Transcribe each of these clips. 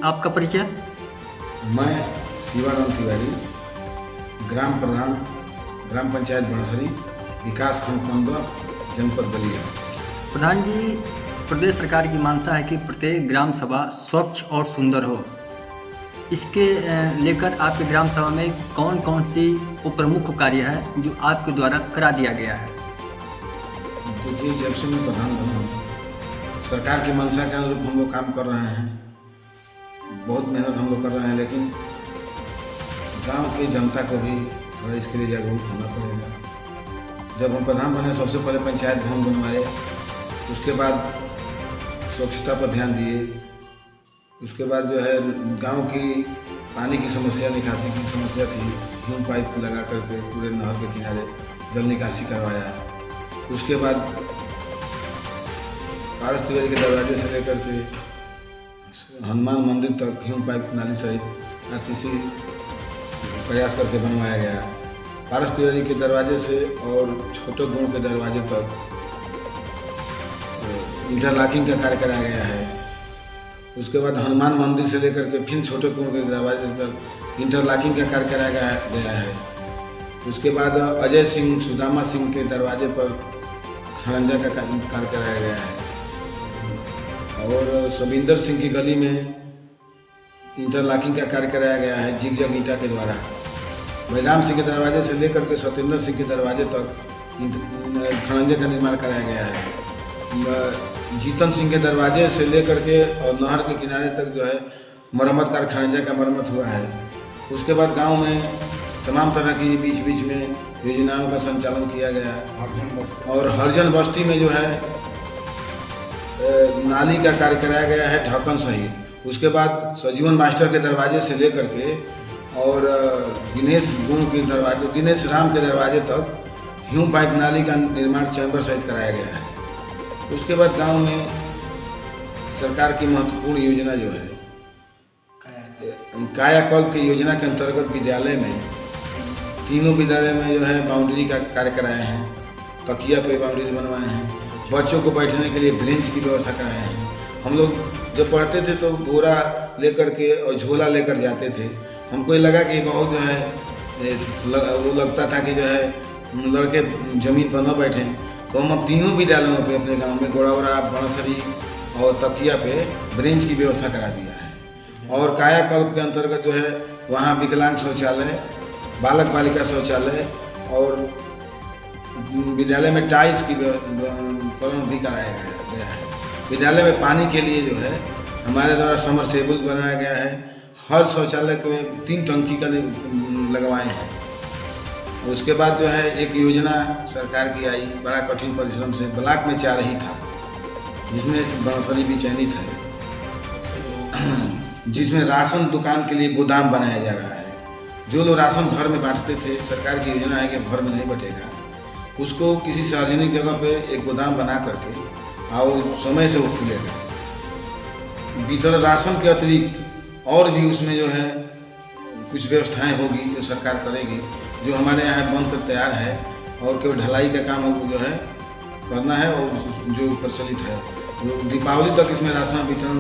आपका परिचय? मैं शिवानंद तिवारी, ग्राम प्रधान, ग्राम पंचायत बनसरी, विकास खंड पंद्रह, जनपद बलिया। प्रधान जी, प्रदेश सरकार की मानसा है कि प्रत्येक ग्राम सभा स्वच्छ और सुंदर हो। इसके लेकर आपके ग्राम सभा में कौन कौन सी वो प्रमुख कार्य है जो आपके द्वारा करा दिया गया है? देखिए, जब से मैं प्रधान बना हूँ, सरकार की मंशा के अनुरूप हम लोग काम कर रहे हैं। बहुत मेहनत हम लोग कर रहे हैं, लेकिन गांव की जनता को भी थोड़ा इसके लिए जागरूक होना पड़ेगा। जब हम प्रधान बने, सबसे पहले पंचायत भवन बनवाए, उसके बाद स्वच्छता पर ध्यान दिए, उसके बाद जो है गांव की पानी की समस्या, निकासी की समस्या थी, ह्यूम पाइप लगा करके पूरे नहर के किनारे जल निकासी करवाया। उसके बाद पारस तिवारी के दरवाजे से लेकर के हनुमान मंदिर तक ह्यूम पाइप नाली सहित आरसीसी प्रयास करके बनवाया गया। पारस तिवारी के दरवाजे से और छोटे गुण के दरवाजे तक इंटरलॉकिंग का कार्य कराया गया है। उसके बाद हनुमान मंदिर से लेकर के फिर छोटे कुंड के दरवाजे तक इंटरलॉकिंग का कार्य कराया गया है। उसके बाद अजय सिंह, सुदामा सिंह के दरवाजे पर खड़ंजा का कार्य कराया गया है, और सविंदर सिंह की गली में इंटरलॉकिंग का कार्य कराया गया है जिग जग ईंटा के द्वारा। बलराम सिंह के दरवाजे से लेकर के सत्येंद्र सिंह के दरवाजे तक खड़ंजे का निर्माण कराया गया है। जीतन सिंह के दरवाजे से लेकर के और नहर के किनारे तक जो है मरम्मत कार्य खड़ंजा का मरम्मत हुआ है। उसके बाद गांव में तमाम तरह की बीच बीच में योजनाओं का संचालन किया गया, और हरजन बस्ती में जो है नाली का कार्य कराया गया है ढक्कन सहित। उसके बाद सजीवन मास्टर के दरवाजे से लेकर के और दिनेश गुण के दरवाजे, दिनेश राम के दरवाजे तक ह्यूम पाइप नाली का निर्माण चैम्बर सहित कराया गया है। उसके बाद गांव में सरकार की महत्वपूर्ण योजना जो है कायाकल्प की योजना के अंतर्गत विद्यालय में, तीनों विद्यालय में जो है बाउंड्री का कार्य कराए हैं, तकिया पे बाउंड्री बनवाए हैं, बच्चों को बैठने के लिए बेंच की व्यवस्था कराए हैं। हम लोग जब पढ़ते थे तो बोरा लेकर के और झोला लेकर जाते थे। हमको ये लगा कि बहुत जो है वो लगता था कि जो है लड़के ज़मीन पर न बैठें, तो हम अब तीनों विद्यालयों पे अपने गांव में गोड़ावरा, बनसरी और तकिया पे बेंच की व्यवस्था करा दिया है। और कायाकल्प के अंतर्गत जो है वहाँ विकलांग शौचालय, बालक बालिका शौचालय और विद्यालय में टाइल्स की प्रबंध भी कराया गया है। विद्यालय में पानी के लिए जो है हमारे द्वारा समरसेबल बनाया गया है। हर शौचालय में 3 टंकी का लगवाए हैं। उसके बाद जो है एक योजना सरकार की आई, बड़ा कठिन परिश्रम से, ब्लॉक में 4 ही था, जिसमें बनसरी भी चयनित है, जिसमें राशन दुकान के लिए गोदाम बनाया जा रहा है। जो लोग राशन घर में बांटते थे, सरकार की योजना है कि घर में नहीं बटेगा, उसको किसी सार्वजनिक जगह पे एक गोदाम बना करके और समय से वो खुलेगा। वितरण राशन के अतिरिक्त और भी उसमें जो है कुछ व्यवस्थाएं होगी जो सरकार करेगी, जो हमारे यहाँ बनकर तैयार है, और केवल ढलाई का काम जो है करना है, और जो प्रचलित है वो दीपावली तक इसमें राशन वितरण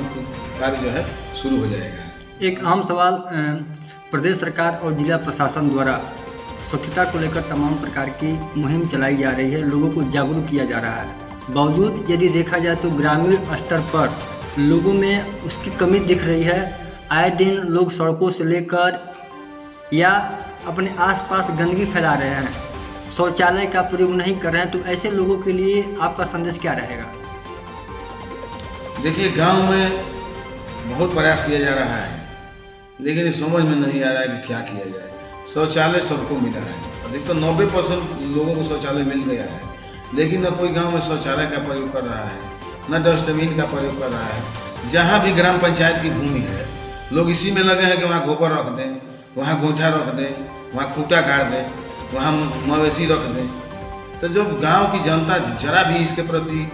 कार्य जो है शुरू हो जाएगा। एक आम सवाल, प्रदेश सरकार और जिला प्रशासन द्वारा स्वच्छता को लेकर तमाम प्रकार की मुहिम चलाई जा रही है, लोगों को जागरूक किया जा रहा है। बावजूद यदि देखा जाए तो ग्रामीण स्तर पर लोगों में उसकी कमी दिख रही है। आए दिन लोग सड़कों से लेकर या अपने आसपास गंदगी फैला रहे हैं, शौचालय का प्रयोग नहीं कर रहे हैं, तो ऐसे लोगों के लिए आपका संदेश क्या रहेगा? देखिए, गांव में बहुत प्रयास किया जा रहा है, लेकिन समझ में नहीं आ रहा है कि क्या किया जाए। शौचालय सबको मिला है, अधिकतर 90% लोगों को शौचालय मिल गया है, लेकिन न कोई गांव में शौचालय का प्रयोग कर रहा है, न डस्टबिन का प्रयोग कर रहा है। जहाँ भी ग्राम पंचायत की भूमि है, लोग इसी में लगे हैं कि वहाँ गोबर रख दें, वहाँ गोईठा रख दें, वहाँ खूंटा गाड़ दें, वहाँ मवेशी रख दें। तो जब गांव की जनता जरा भी इसके प्रति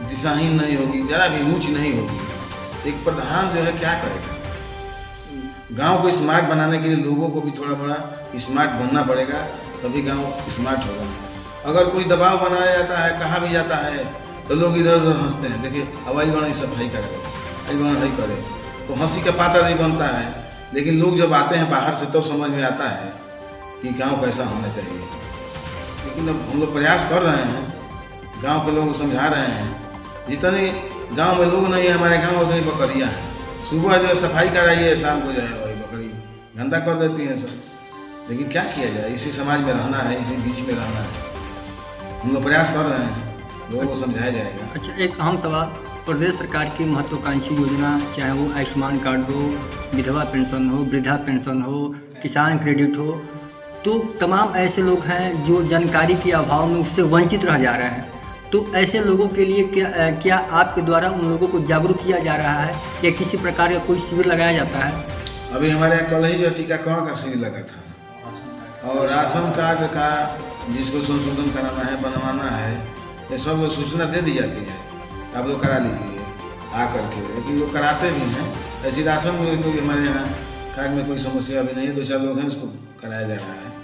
दिशाहीन नहीं होगी, जरा भी रुचि नहीं होगी, एक प्रधान जो है क्या करेगा? गांव को स्मार्ट बनाने के लिए लोगों को भी थोड़ा बड़ा स्मार्ट बनना पड़ेगा, तभी गांव स्मार्ट होगा। अगर कोई दबाव बनाया जाता है, कहा भी जाता है, तो लोग इधर उधर हंसते हैं। देखिए, अब आज बड़ा सफाई करे, आज बड़ा ही करे, तो हंसी का पात्र नहीं बनता है। लेकिन लोग जब आते हैं बाहर से तो समझ में आता है कि गांव कैसा होना चाहिए। लेकिन अब हम लोग प्रयास कर रहे हैं, गांव के लोगों को समझा रहे हैं। जितने गांव में लोग नहीं है हमारे गांव में उतनी बकरियाँ हैं। सुबह जो है सफाई कराइए, शाम को जो है वही बकरी गंदा कर देती हैं सब। लेकिन क्या किया जाए, इसी समाज में रहना है, इसी बीच में रहना है। हम लोग प्रयास कर रहे हैं, लोगों को समझाया जाएगा। अच्छा, एक अहम सवाल, प्रदेश सरकार की महत्वाकांक्षी योजना, चाहे वो आयुष्मान कार्ड हो, विधवा पेंशन हो, वृद्धा पेंशन हो, किसान क्रेडिट हो, तो तमाम ऐसे लोग हैं जो जानकारी के अभाव में उससे वंचित रह जा रहे हैं। तो ऐसे लोगों के लिए क्या आपके द्वारा उन लोगों को जागरूक किया जा रहा है या किसी प्रकार का कोई शिविर लगाया जाता है? अभी हमारे यहाँ कल ही जो टीकाकरण का शिविर लगा था, और राशन कार्ड का जिसको संशोधन कराना है, बनवाना है, ये सब सूचना दे दी जाती है, आप लोग करा लीजिए आ करके। लेकिन लोग कराते भी हैं। ऐसी राशन में कोई हमारे यहाँ कार्ड में कोई समस्या अभी नहीं है, 2-4 लोग हैं, उसको कराया जा रहा है।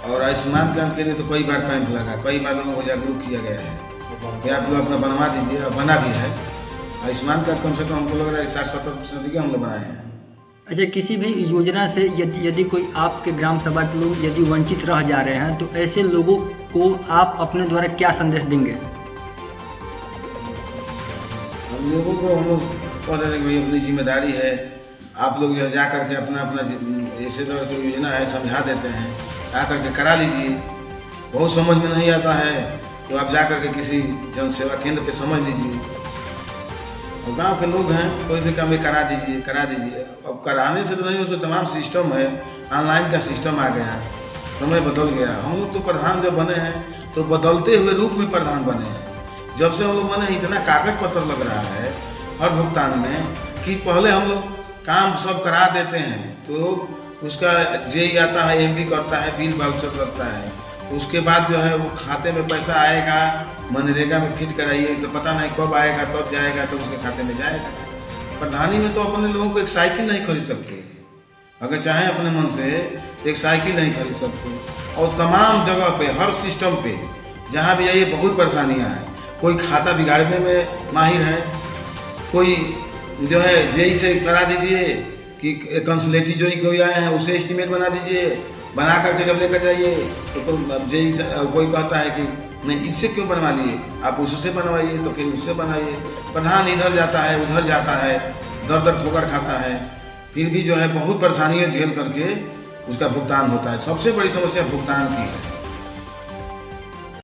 और आयुष्मान कार्ड के लिए तो कई बार कैंप लगा, कई बार लोगों को जागरूक किया गया है कि आप लोग अपना बनवा दीजिए, और बना भी है। आयुष्मान कार्ड कम से कम हमको लग रहा है 60-70% के हम लोग बनाए हैं। अच्छा, किसी भी योजना से यदि कोई आपके ग्राम सभा के लोग यदि वंचित रह जा रहे हैं, तो ऐसे लोगों को आप अपने द्वारा क्या संदेश देंगे? हम लोगों को हम लोग कह रहे हैं कि भाई अपनी जिम्मेदारी है, आप लोग जो जा करके अपना ऐसे तरह की योजना है समझा देते हैं, आ करके करा लीजिए। बहुत समझ में नहीं आता है तो आप जा करके किसी जन सेवा केंद्र पे समझ लीजिए। और गांव के लोग हैं, कोई भी काम करा दीजिए। अब कराने से तो नहीं, उसमें तमाम सिस्टम है, ऑनलाइन का सिस्टम आ गया, समय बदल गया। हम लोग तो प्रधान जब बने हैं तो बदलते हुए रूप में प्रधान बने हैं। जब से हम लोग बने इतना कागज पत्र लग रहा है हर भुगतान में कि पहले हम लोग काम सब करा देते हैं तो उसका जेई आता है, एमडी करता है, बिल बाउचर लगता है। उसके बाद जो है वो खाते में पैसा आएगा, मनरेगा में फिट कराइए तो पता नहीं कब आएगा, तब जाएगा तो उसके खाते में जाएगा। प्रधानी में तो अपने लोगों को एक साइकिल नहीं खरीद सकते, अगर चाहें अपने मन से एक साइकिल नहीं खरीद सकते। और तमाम जगह पे, हर सिस्टम पे जहाँ भी जाइए बहुत परेशानियाँ हैं। कोई खाता बिगाड़ने में माहिर है, कोई जो है जेई से करा दीजिए कि कंसलेटी जो कोई आए हैं उससे एस्टीमेट बना दीजिए, बना करके जब लेकर जाइए तो जेई कोई कहता है कि नहीं इससे क्यों बनवा लिए, आप उससे बनवाइए, तो फिर उससे बनाइए। प्रधान इधर जाता है उधर जाता है, दर दर ठोकर खाता है, फिर भी जो है बहुत परेशानियाँ झेल करके उसका भुगतान होता है। सबसे बड़ी समस्या भुगतान की है।